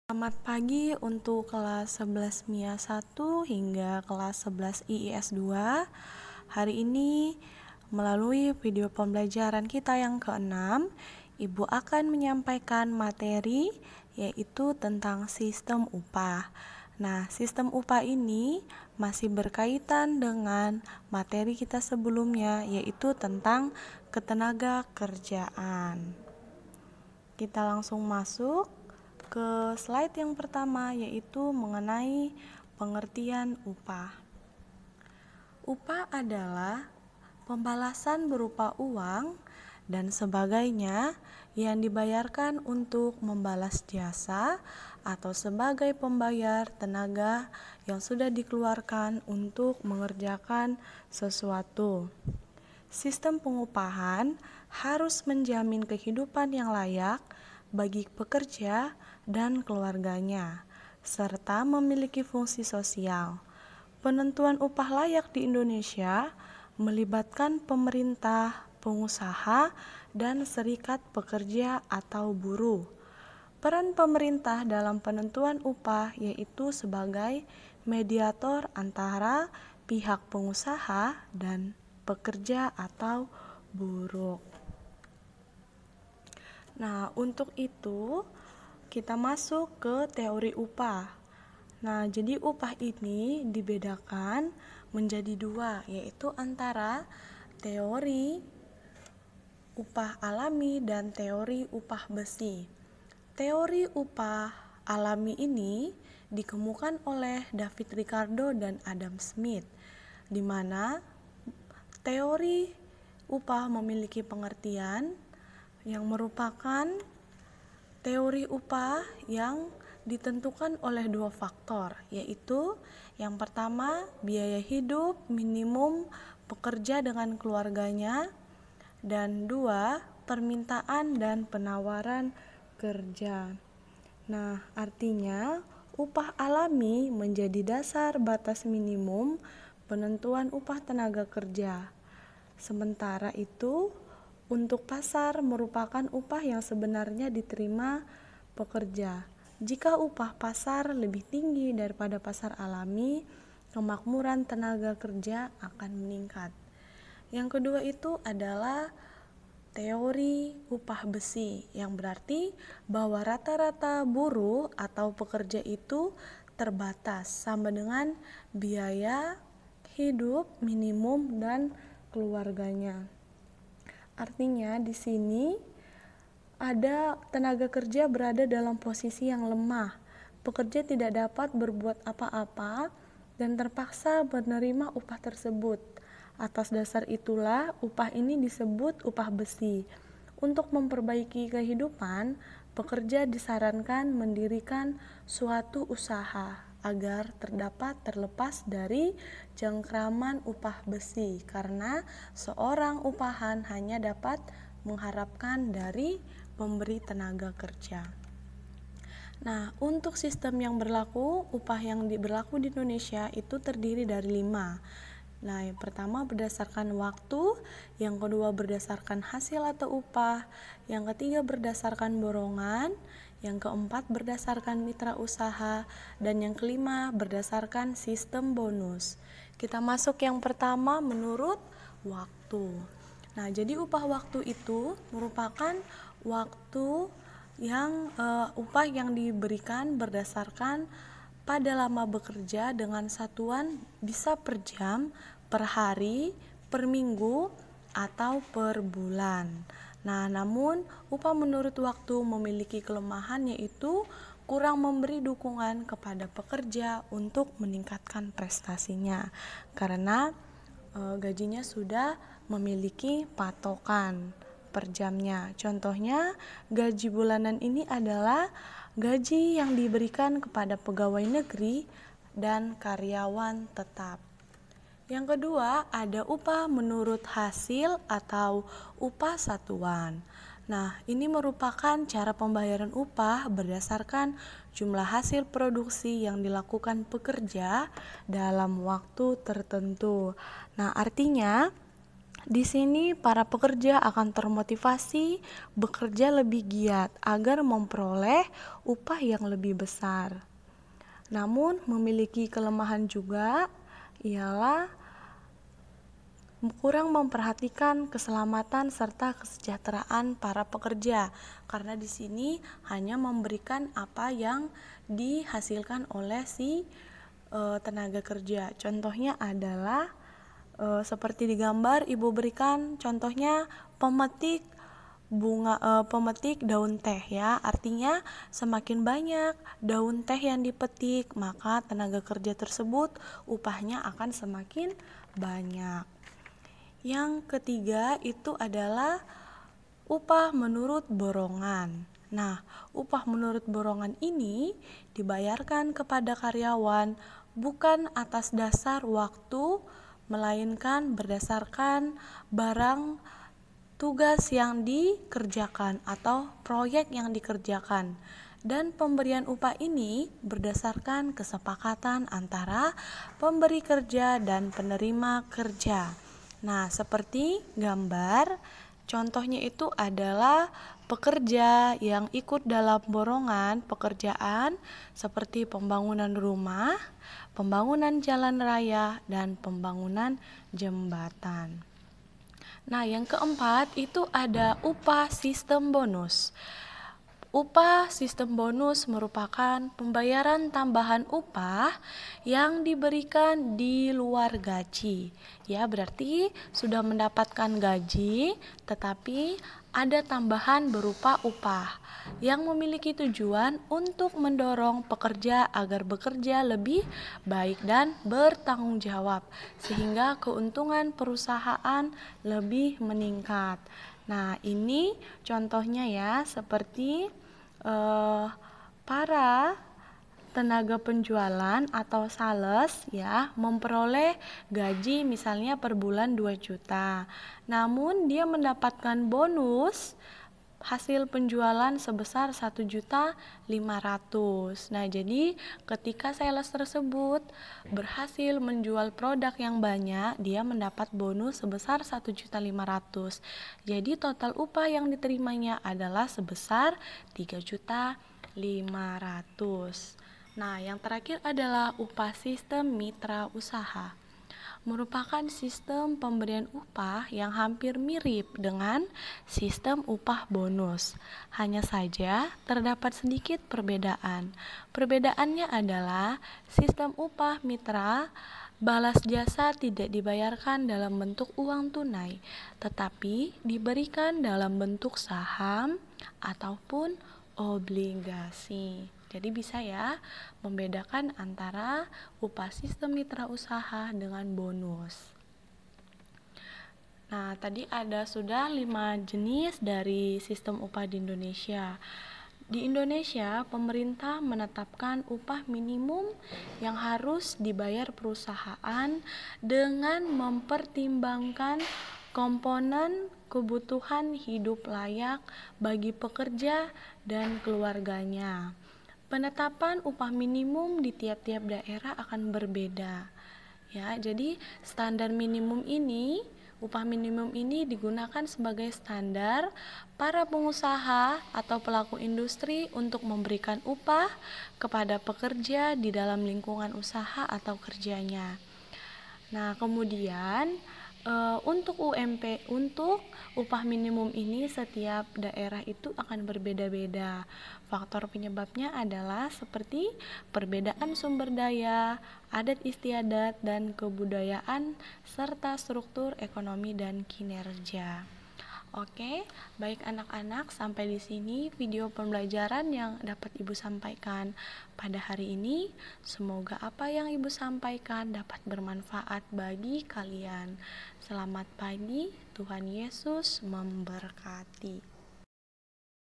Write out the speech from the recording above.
Selamat pagi untuk kelas 11 MIA 1 hingga kelas 11 IIS 2. Hari ini melalui video pembelajaran kita yang ke-6, Ibu akan menyampaikan materi yaitu tentang sistem upah. Nah, sistem upah ini masih berkaitan dengan materi kita sebelumnya yaitu tentang ketenaga kerjaan. Kita langsung masuk ke slide yang pertama yaitu mengenai pengertian upah. Upah adalah pembalasan berupa uang dan sebagainya yang dibayarkan untuk membalas jasa atau sebagai pembayar tenaga yang sudah dikeluarkan untuk mengerjakan sesuatu. Sistem pengupahan harus menjamin kehidupan yang layak bagi pekerja dan keluarganya, serta memiliki fungsi sosial. Penentuan upah layak di Indonesia melibatkan pemerintah, pengusaha, dan serikat pekerja atau buruh. Peran pemerintah dalam penentuan upah yaitu sebagai mediator antara pihak pengusaha dan pekerja atau buruh. Nah, untuk itu kita masuk ke teori upah. Nah, jadi upah ini dibedakan menjadi dua, yaitu antara teori upah alami dan teori upah besi. Teori upah alami ini dikemukakan oleh David Ricardo dan Adam Smith, di mana teori upah memiliki pengertian yang merupakan teori upah yang ditentukan oleh dua faktor, yaitu yang pertama biaya hidup minimum pekerja dengan keluarganya, dan dua permintaan dan penawaran kerja. Nah, artinya upah alami menjadi dasar batas minimum penentuan upah tenaga kerja. Sementara itu, untuk pasar merupakan upah yang sebenarnya diterima pekerja. Jika upah pasar lebih tinggi daripada pasar alami, kemakmuran tenaga kerja akan meningkat. Yang kedua itu adalah teori upah besi, yang berarti bahwa rata-rata buruh atau pekerja itu terbatas sama dengan biaya hidup minimum dan keluarganya. Artinya di sini ada tenaga kerja berada dalam posisi yang lemah. Pekerja tidak dapat berbuat apa-apa dan terpaksa menerima upah tersebut. Atas dasar itulah upah ini disebut upah besi. Untuk memperbaiki kehidupan, pekerja disarankan mendirikan suatu usaha agar terdapat terlepas dari cengkraman upah besi, karena seorang upahan hanya dapat mengharapkan dari pemberi tenaga kerja. Nah, untuk sistem yang berlaku, upah yang berlaku di Indonesia itu terdiri dari 5. Nah, yang pertama berdasarkan waktu, yang kedua berdasarkan hasil atau upah, yang ketiga berdasarkan borongan, yang keempat berdasarkan mitra usaha, dan yang kelima berdasarkan sistem bonus. Kita masuk yang pertama menurut waktu. Nah, jadi upah waktu itu merupakan waktu yang upah yang diberikan berdasarkan pada lama bekerja dengan satuan bisa per jam, per hari, per minggu, atau per bulan. Nah, namun upah menurut waktu memiliki kelemahan yaitu kurang memberi dukungan kepada pekerja untuk meningkatkan prestasinya karena gajinya sudah memiliki patokan per jamnya. Contohnya, gaji bulanan ini adalah gaji yang diberikan kepada pegawai negeri dan karyawan tetap. Yang kedua, ada upah menurut hasil atau upah satuan. Nah, ini merupakan cara pembayaran upah berdasarkan jumlah hasil produksi yang dilakukan pekerja dalam waktu tertentu. Nah, artinya Di sini para pekerja akan termotivasi bekerja lebih giat agar memperoleh upah yang lebih besar. Namun memiliki kelemahan juga ialah kurang memperhatikan keselamatan serta kesejahteraan para pekerja, karena di sini hanya memberikan apa yang dihasilkan oleh si tenaga kerja. Contohnya adalah seperti di gambar ibu berikan contohnya pemetik daun teh ya. Artinya semakin banyak daun teh yang dipetik, maka tenaga kerja tersebut upahnya akan semakin banyak. Yang ketiga itu adalah upah menurut borongan. Nah, upah menurut borongan ini dibayarkan kepada karyawan bukan atas dasar waktu, melainkan berdasarkan barang tugas yang dikerjakan atau proyek yang dikerjakan. Dan pemberian upah ini berdasarkan kesepakatan antara pemberi kerja dan penerima kerja. Nah, seperti gambar, contohnya itu adalah pekerja yang ikut dalam borongan pekerjaan seperti pembangunan rumah, pembangunan jalan raya, dan pembangunan jembatan. Nah, yang keempat itu ada upah sistem bonus. Upah sistem bonus merupakan pembayaran tambahan upah yang diberikan di luar gaji. Ya, berarti sudah mendapatkan gaji, tetapi ada tambahan berupa upah yang memiliki tujuan untuk mendorong pekerja agar bekerja lebih baik dan bertanggung jawab, sehingga keuntungan perusahaan lebih meningkat. Nah, ini contohnya ya, seperti para tenaga penjualan atau sales ya memperoleh gaji misalnya per bulan 2 juta. Namun dia mendapatkan bonus hasil penjualan sebesar 1.500.000. Nah, jadi ketika sales tersebut berhasil menjual produk yang banyak, dia mendapat bonus sebesar 1.500.000. Jadi total upah yang diterimanya adalah sebesar 3.500.000. Nah, yang terakhir adalah upah sistem mitra usaha. Merupakan sistem pemberian upah yang hampir mirip dengan sistem upah bonus. Hanya saja terdapat sedikit perbedaan. Perbedaannya adalah sistem upah mitra balas jasa tidak dibayarkan dalam bentuk uang tunai, tetapi diberikan dalam bentuk saham ataupun obligasi. Jadi bisa ya membedakan antara upah sistem mitra usaha dengan bonus. Nah, tadi ada sudah 5 jenis dari sistem upah di Indonesia. Di Indonesia, pemerintah menetapkan upah minimum yang harus dibayar perusahaan dengan mempertimbangkan komponen kebutuhan hidup layak bagi pekerja dan keluarganya. Penetapan upah minimum di tiap-tiap daerah akan berbeda. Ya, jadi upah minimum ini digunakan sebagai standar para pengusaha atau pelaku industri untuk memberikan upah kepada pekerja di dalam lingkungan usaha atau kerjanya. Nah, kemudian untuk upah minimum ini setiap daerah itu akan berbeda-beda. Faktor penyebabnya adalah seperti perbedaan sumber daya, adat istiadat, dan kebudayaan, serta struktur ekonomi dan kinerja. Oke, baik anak-anak, sampai di sini video pembelajaran yang dapat Ibu sampaikan pada hari ini. Semoga apa yang Ibu sampaikan dapat bermanfaat bagi kalian. Selamat pagi, Tuhan Yesus memberkati.